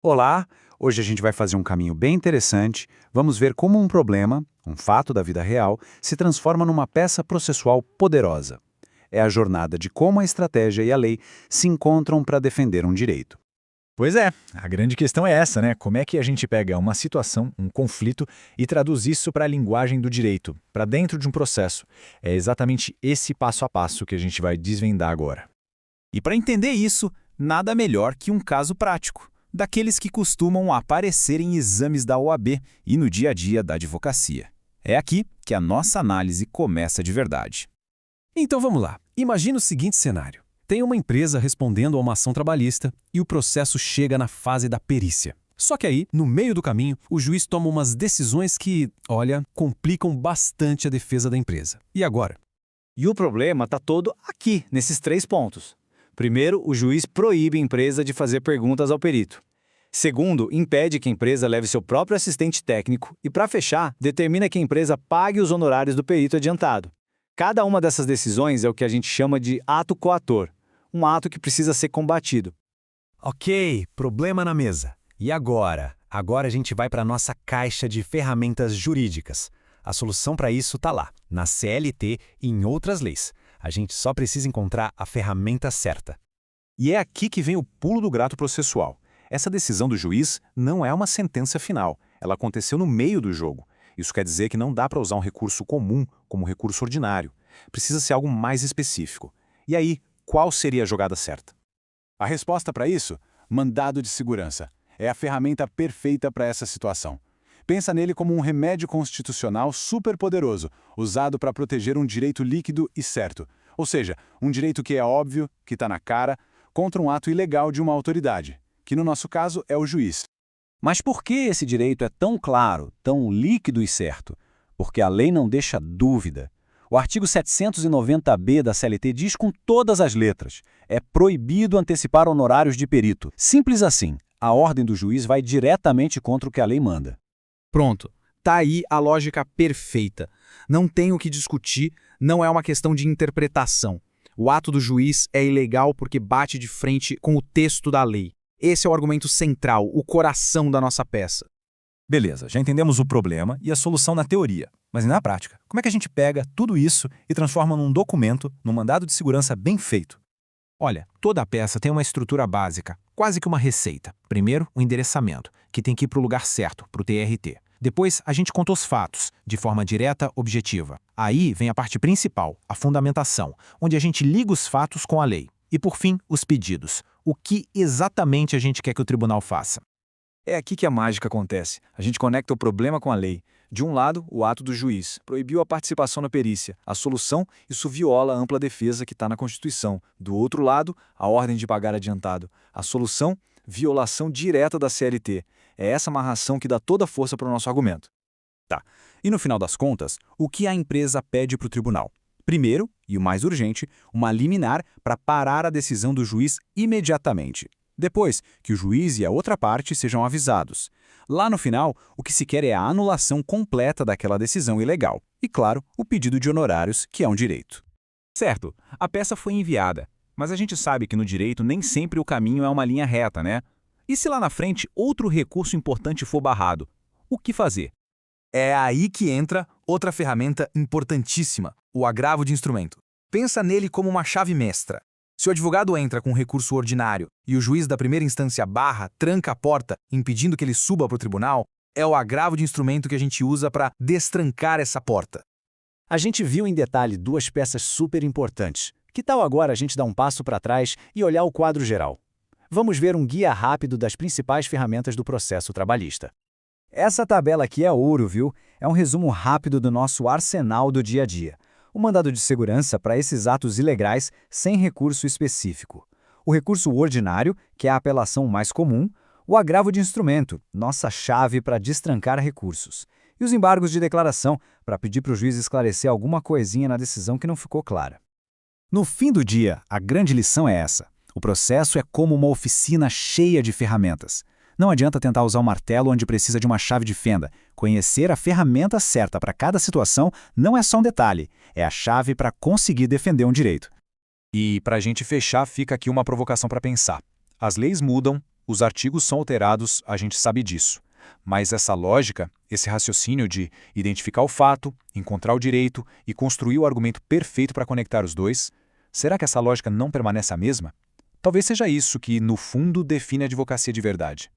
Olá, hoje a gente vai fazer um caminho bem interessante. Vamos ver como um problema, um fato da vida real, se transforma numa peça processual poderosa. É a jornada de como a estratégia e a lei se encontram para defender um direito. Pois é, a grande questão é essa, né? Como é que a gente pega uma situação, um conflito, e traduz isso para a linguagem do direito, para dentro de um processo? É exatamente esse passo a passo que a gente vai desvendar agora. E para entender isso, nada melhor que um caso prático, daqueles que costumam aparecer em exames da OAB e no dia a dia da advocacia. É aqui que a nossa análise começa de verdade. Então vamos lá. Imagina o seguinte cenário. Tem uma empresa respondendo a uma ação trabalhista e o processo chega na fase da perícia. Só que aí, no meio do caminho, o juiz toma umas decisões que, olha, complicam bastante a defesa da empresa. E agora? E o problema está todo aqui, nesses 3 pontos. Primeiro, o juiz proíbe a empresa de fazer perguntas ao perito. Segundo, impede que a empresa leve seu próprio assistente técnico e, para fechar, determina que a empresa pague os honorários do perito adiantado. Cada uma dessas decisões é o que a gente chama de ato coator, um ato que precisa ser combatido. Ok, problema na mesa. E agora? Agora a gente vai para a nossa caixa de ferramentas jurídicas. A solução para isso está lá, na CLT e em outras leis. A gente só precisa encontrar a ferramenta certa. E é aqui que vem o pulo do gato processual. Essa decisão do juiz não é uma sentença final, ela aconteceu no meio do jogo. Isso quer dizer que não dá para usar um recurso comum como recurso ordinário. Precisa ser algo mais específico. E aí, qual seria a jogada certa? A resposta para isso? Mandado de segurança. É a ferramenta perfeita para essa situação. Pensa nele como um remédio constitucional superpoderoso, usado para proteger um direito líquido e certo. Ou seja, um direito que é óbvio, que está na cara, contra um ato ilegal de uma autoridade, que no nosso caso é o juiz. Mas por que esse direito é tão claro, tão líquido e certo? Porque a lei não deixa dúvida. O artigo 790-B da CLT diz com todas as letras: é proibido antecipar honorários de perito. Simples assim, a ordem do juiz vai diretamente contra o que a lei manda. Pronto, tá aí a lógica perfeita. Não tem o que discutir, não é uma questão de interpretação. O ato do juiz é ilegal porque bate de frente com o texto da lei. Esse é o argumento central, o coração da nossa peça. Beleza, já entendemos o problema e a solução na teoria. Mas e na prática? Como é que a gente pega tudo isso e transforma num documento, num mandado de segurança bem feito? Olha, toda a peça tem uma estrutura básica, quase que uma receita. Primeiro, o endereçamento, que tem que ir para o lugar certo, para o TRT. Depois, a gente conta os fatos, de forma direta, objetiva. Aí vem a parte principal, a fundamentação, onde a gente liga os fatos com a lei. E, por fim, os pedidos. O que exatamente a gente quer que o tribunal faça? É aqui que a mágica acontece. A gente conecta o problema com a lei. De um lado, o ato do juiz proibiu a participação na perícia. A solução, isso viola a ampla defesa que está na Constituição. Do outro lado, a ordem de pagar adiantado. A solução, violação direta da CLT. É essa amarração que dá toda a força para o nosso argumento. Tá. E no final das contas, o que a empresa pede para o tribunal? Primeiro, e o mais urgente, uma liminar para parar a decisão do juiz imediatamente. Depois, que o juiz e a outra parte sejam avisados. Lá no final, o que se quer é a anulação completa daquela decisão ilegal. E, claro, o pedido de honorários, que é um direito. Certo, a peça foi enviada, mas a gente sabe que no direito nem sempre o caminho é uma linha reta, né? E se lá na frente outro recurso importante for barrado? O que fazer? É aí que entra outra ferramenta importantíssima, o agravo de instrumento. Pensa nele como uma chave mestra. Se o advogado entra com um recurso ordinário e o juiz da primeira instância barra, tranca a porta, impedindo que ele suba para o tribunal, é o agravo de instrumento que a gente usa para destrancar essa porta. A gente viu em detalhe 2 peças super importantes. Que tal agora a gente dar um passo para trás e olhar o quadro geral? Vamos ver um guia rápido das principais ferramentas do processo trabalhista. Essa tabela aqui é ouro, viu? É um resumo rápido do nosso arsenal do dia a dia. O mandado de segurança para esses atos ilegais sem recurso específico. O recurso ordinário, que é a apelação mais comum. O agravo de instrumento, nossa chave para destrancar recursos. E os embargos de declaração, para pedir para o juiz esclarecer alguma coisinha na decisão que não ficou clara. No fim do dia, a grande lição é essa. O processo é como uma oficina cheia de ferramentas. Não adianta tentar usar um martelo onde precisa de uma chave de fenda. Conhecer a ferramenta certa para cada situação não é só um detalhe, é a chave para conseguir defender um direito. E para a gente fechar, fica aqui uma provocação para pensar. As leis mudam, Os artigos são alterados, a gente sabe disso. Mas essa lógica, esse raciocínio de identificar o fato, encontrar o direito e construir o argumento perfeito para conectar os dois, será que essa lógica não permanece a mesma? Talvez seja isso que, no fundo, define a advocacia de verdade.